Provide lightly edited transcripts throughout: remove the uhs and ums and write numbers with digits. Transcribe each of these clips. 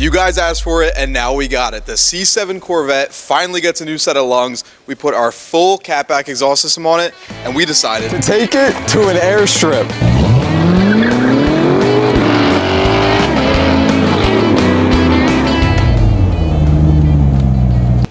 You guys asked for it, and now we got it. The C7 Corvette finally gets a new set of lungs. We put our full catback exhaust system on it, and we decided to take it to an airstrip.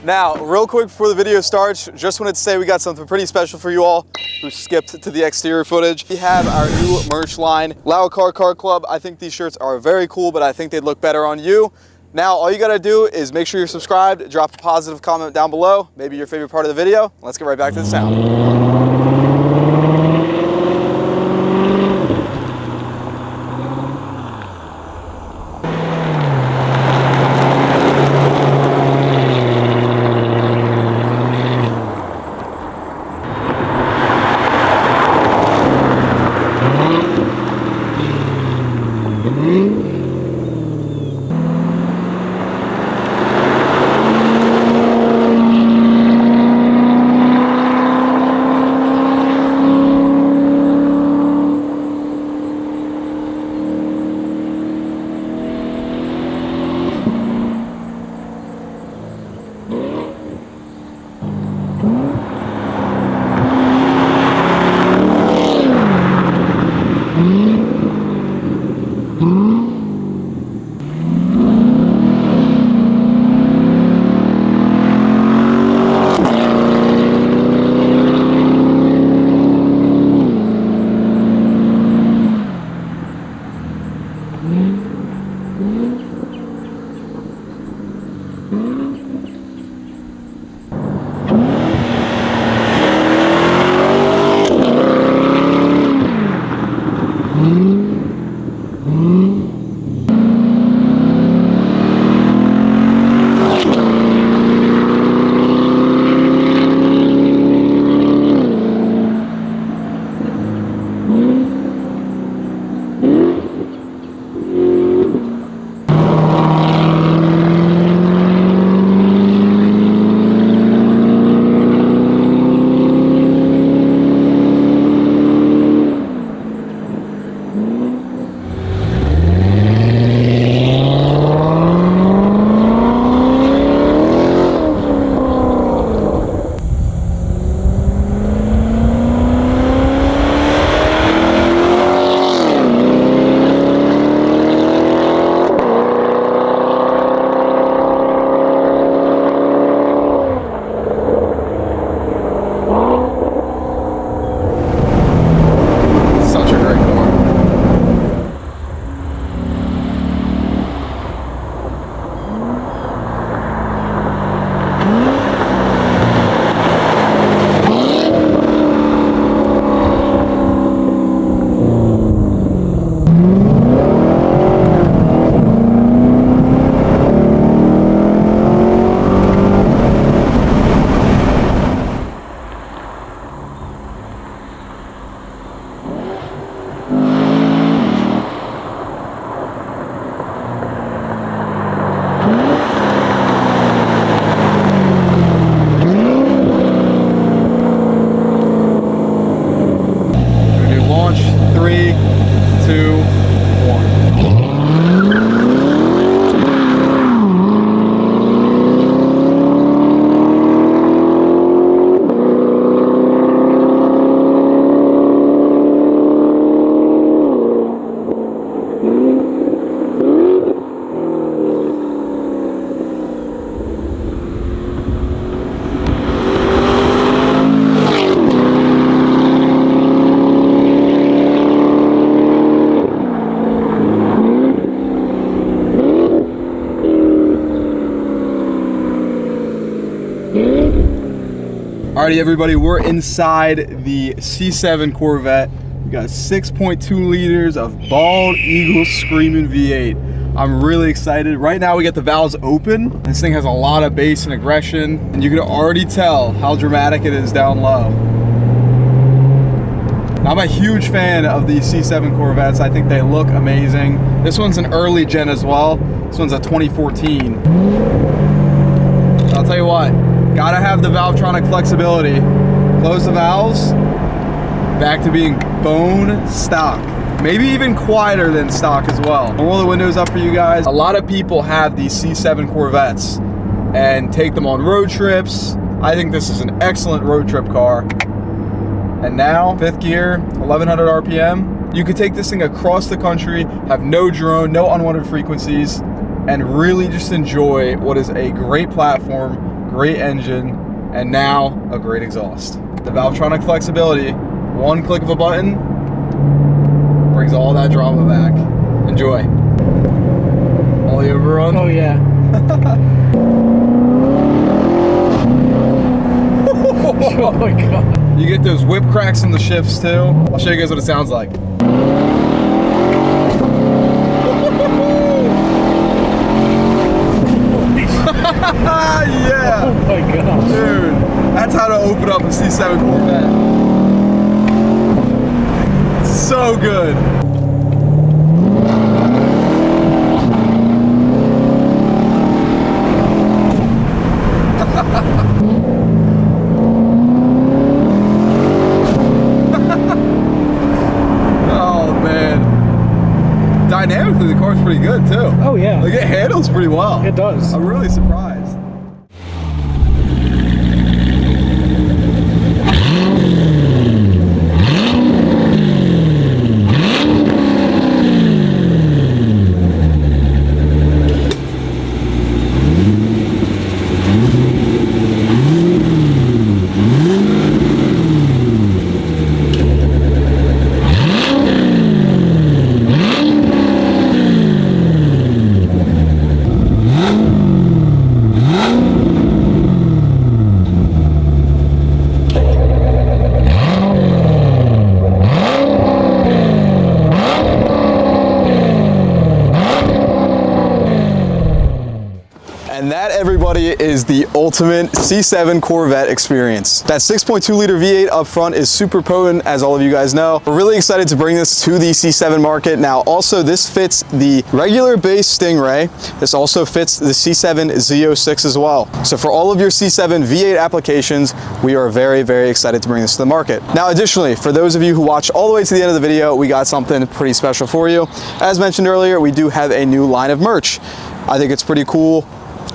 Now, real quick before the video starts, just wanted to say we got something pretty special for you all who skipped to the exterior footage. We have our new merch line, Loud Car Club. I think these shirts are very cool, but I think they'd look better on you. Now, all you gotta do is make sure you're subscribed, drop a positive comment down below, maybe your favorite part of the video. Let's get right back to the sound. Alrighty everybody, we're inside the C7 Corvette. We got 6.2 liters of bald eagle screaming V8. I'm really excited. Right now we got the valves open. This thing has a lot of bass and aggression, and you can already tell how dramatic it is down low. Now, I'm a huge fan of the C7 Corvettes. I think they look amazing. This one's an early gen as well. This one's a 2014. I'll tell you what, gotta have the Valvetronic flexibility. Close the valves, back to being bone stock. maybe even quieter than stock as well. I'll roll the windows up for you guys. A lot of people have these C7 Corvettes and take them on road trips. I think this is an excellent road trip car. And now, 5th gear, 1100 RPM. You could take this thing across the country, have no drone, no unwanted frequencies, and really just enjoy what is a great platform, great engine, and now a great exhaust. The Valvetronic flexibility, one click of a button, brings all that drama back. Enjoy. All the overrun? Oh yeah. Oh my god. You get those whip cracks on the shifts too. I'll show you guys what it sounds like. Yeah. Oh my god. Dude, that's how to open up a C7 Corvette. So good. Oh man. Dynamically the car's pretty good too. Oh yeah. Like it handles pretty well. It does. I'm really surprised. And that, everybody, is the ultimate C7 Corvette experience. That 6.2 liter V8 up front is super potent, as all of you guys know. We're really excited to bring this to the C7 market. Now, also, this fits the regular base Stingray. This also fits the C7 Z06 as well. So for all of your C7 V8 applications, we are very, very excited to bring this to the market. Now, additionally, for those of you who watch all the way to the end of the video, we got something pretty special for you. As mentioned earlier, we do have a new line of merch. I think it's pretty cool.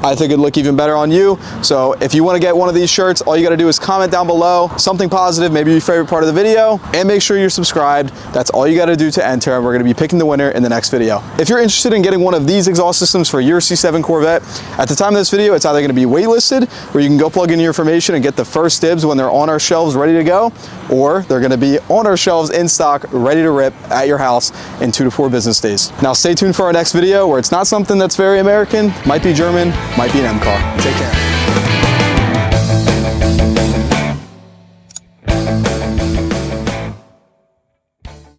I think it'd look even better on you. So if you want to get one of these shirts, all you got to do is comment down below something positive, maybe your favorite part of the video, and make sure you're subscribed. That's all you got to do to enter, and we're going to be picking the winner in the next video. If you're interested in getting one of these exhaust systems for your C7 Corvette, at the time of this video, it's either going to be waitlisted, where you can go plug in your information and get the first dibs when they're on our shelves ready to go, or they're going to be on our shelves in stock, ready to rip at your house in 2 to 4 business days. Now stay tuned for our next video, where it's not something that's very American, might be German, might be an M car. Take care.